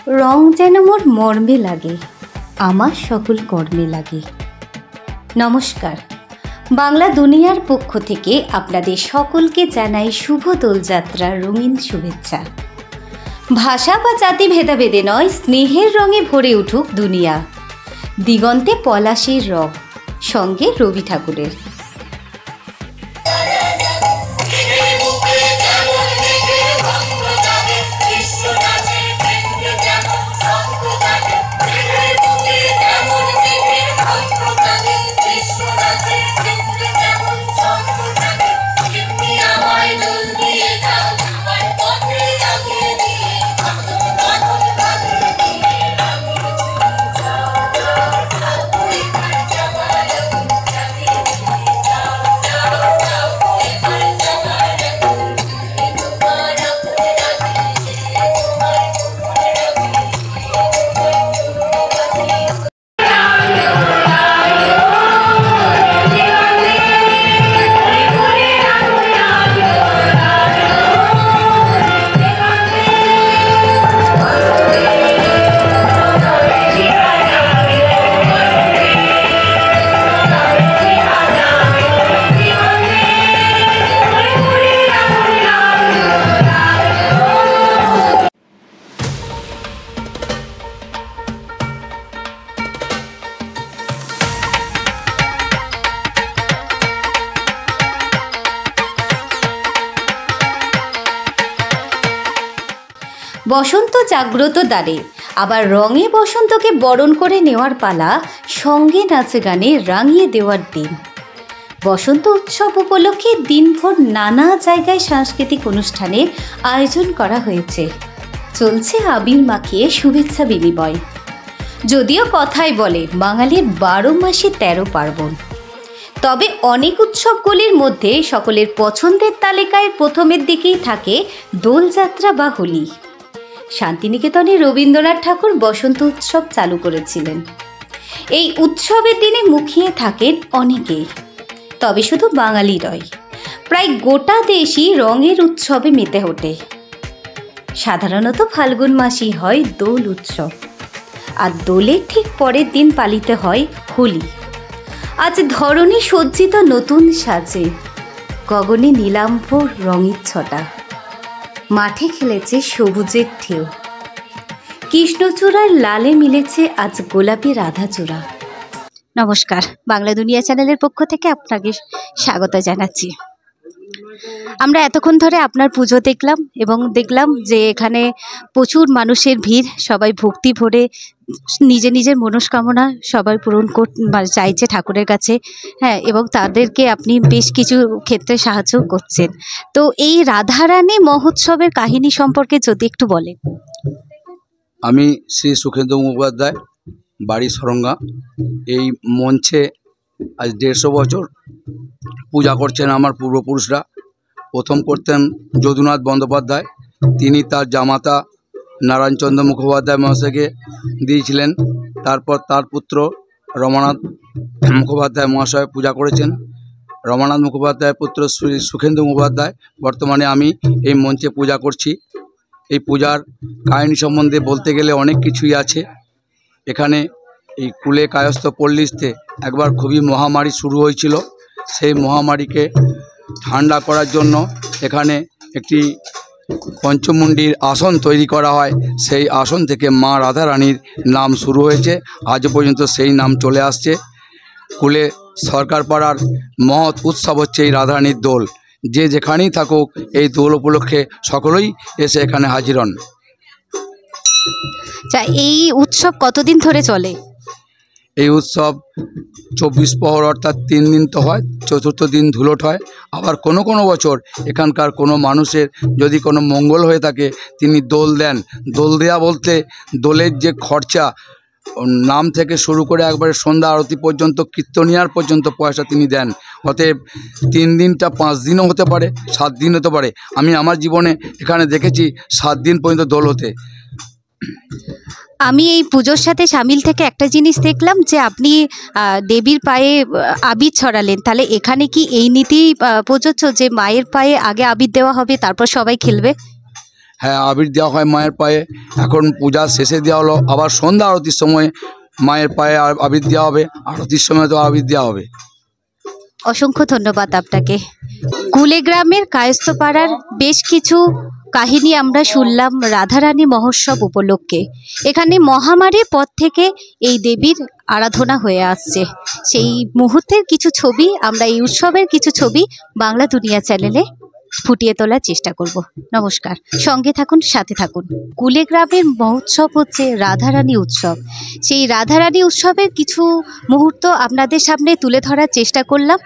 রং যেন মোর মর্মে লাগে, আমার সকল কর্মে লাগে। নমস্কার, বাংলা দুনিয়ার পক্ষ থেকে আপনাদের সকলকে জানাই শুভ দোলযাত্রার রঙিন শুভেচ্ছা। ভাষা বা জাতি ভেদাভেদে নয়, স্নেহের রঙে ভরে উঠুক দুনিয়া। দিগন্তে পলাশের রং, সঙ্গে রবি ঠাকুরের। বসন্ত জাগ্রত দ্বারে, আবার রঙে বসন্তকে বরণ করে নেওয়ার পালা, সঙ্গে নাচে গানে রাঙিয়ে দেওয়ার দিন। বসন্ত উৎসব উপলক্ষে দিনভর নানা জায়গায় সাংস্কৃতিক অনুষ্ঠানের আয়োজন করা হয়েছে। চলছে আবির মাখিয়ে শুভেচ্ছা বিনিময়। যদিও কথাই বলে বাঙালির 12 মাসে 13 পার্বণ, তবে অনেক উৎসবগুলির মধ্যে সকলের পছন্দের তালিকায় প্রথমের দিকেই থাকে দোলযাত্রা বা হোলি। শান্তিনিকেতনে রবীন্দ্রনাথ ঠাকুর বসন্ত উৎসব চালু করেছিলেন। এই উৎসবের দিনে মুখিয়ে থাকেন অনেকেই, তবে শুধু বাঙালি নয়, প্রায় গোটা দেশই রঙের উৎসবে মেতে ওঠে। সাধারণত ফাল্গুন মাসেই হয় দোল উৎসব, আর দোলের ঠিক পরের দিন পালিত হয় হোলি। আজ ধরণী সজ্জিত নতুন সাজে, গগনে নীলাম্বর রঙের ছটা, মাঠে খেলেছে সবুজের ঢেউ, কৃষ্ণচূড়ার লালে মিলেছে আজ গোলাপি রাধাচূড়া। নমস্কার, বাংলা দুনিয়া চ্যানেলের পক্ষ থেকে আপনাকে স্বাগত জানাচ্ছি। আমরা এতক্ষণ ধরে আপনার পুজো দেখলাম এবং দেখলাম যে এখানে প্রচুর মানুষের ভিড়, সবাই ভক্তি ভরে নিজের নিজের মনস্কামনা সবাই পূরণ চাইছে ঠাকুরের কাছে। হ্যাঁ, এবং তাদেরকে আপনি বেশ কিছু ক্ষেত্রে সাহায্য করছেন। তো এই রাধারানী মহোৎসবের কাহিনী সম্পর্কে যদি একটু বলেন। আমি শ্রী সুখেন্দু মুখোপাধ্যায়, বাড়ি সরঙ্গা। এই মঞ্চে আজ 150 বছর পূজা করছেন আমার পূর্বপুরুষরা। প্রথম করতেন যদুনাথ বন্দ্যোপাধ্যায়, তিনি তার জামাতা নারায়ণচন্দ্র মুখোপাধ্যায় মহাশয়কে দিয়েছিলেন। তারপর তার পুত্র রমানাথ মুখোপাধ্যায় মহাশয় পূজা করেছেন। রমানাথ মুখোপাধ্যায়ের পুত্র শ্রী সুখেন্দু মুখোপাধ্যায় বর্তমানে আমি এই মঞ্চে পূজা করছি। এই পূজার কাহিনী সম্বন্ধে বলতে গেলে অনেক কিছুই আছে। এখানে এই কুলে কায়স্থ পল্লীতে একবার খুবই মহামারী শুরু হয়েছিল। সেই মহামারীকে ঠান্ডা করার জন্য এখানে একটি পঞ্চমুণ্ডির আসন তৈরি করা হয়। সেই আসন থেকে মা রাধারানীর নাম শুরু হয়েছে, আজ পর্যন্ত সেই নাম চলে আসছে। কুলে সরকার পাড়ার মহৎ উৎসব হচ্ছে এই রাধারানীর দোল। যে যেখানেই থাকুক এই দোল উপলক্ষে সকলেই এসে এখানে হাজির হন। এই উৎসব কতদিন ধরে চলে? এই উৎসব 24 প্রহর অর্থাৎ 3 দিন তো হয়, চতুর্থ দিন ধুলোট হয়। আবার কোনো কোনো বছর এখানকার কোনো মানুষের যদি কোনো মঙ্গল হয়ে থাকে তিনি দোল দেন। দোল দেয়া বলতে দোলের যে খরচা, নাম থেকে শুরু করে একবারে সন্ধ্যা আরতি পর্যন্ত, কীর্তনিয়ার পর্যন্ত পয়সা তিনি দেন। অতএব 3 দিনটা 5 দিনও হতে পারে, 7 দিন হতে পারে। আমি আমার জীবনে এখানে দেখেছি 7 দিন পর্যন্ত দোল হতে। আমি এই পুজোর সাথে সামিল থেকে একটা জিনিস দেখলাম যে আপনি দেবীর পায়ে আবির ছড়ালেন। তাহলে এখানে কি এই নীতি প্রযোজ্য যে মায়ের পায়ে আগে আবির দেওয়া হবে, তারপর সবাই খেলবে? হ্যাঁ, আবির দেওয়া হয় মায়ের পায়ে। এখন পূজা শেষে দেওয়া হলো, আবার সন্ধ্যা আরতির সময় মায়ের পায়ে আবির দেওয়া হবে, আরতির সময় তো আবির দেওয়া হবে। অসংখ্য ধন্যবাদ আপনাকে। কুলেগ্রামের কায়স্থপাড়ার বেশ কিছু কাহিনী আমরা শুনলাম রাধারানী মহোৎসব উপলক্ষে। এখানে মহামারীর পর থেকে এই দেবীর আরাধনা হয়ে আসছে। সেই মুহূর্তের কিছু ছবি আমরা, এই উৎসবের কিছু ছবি বাংলা দুনিয়া চ্যানেলে ফুটিয়ে তোলার চেষ্টা করব। নমস্কার, সঙ্গে থাকুন, সাথে থাকুন। কুলেগ্রামের মহোৎসব হচ্ছে রাধারানী উৎসব। সেই রাধারানী উৎসবের কিছু মুহূর্ত আপনাদের সামনে তুলে ধরার চেষ্টা করলাম।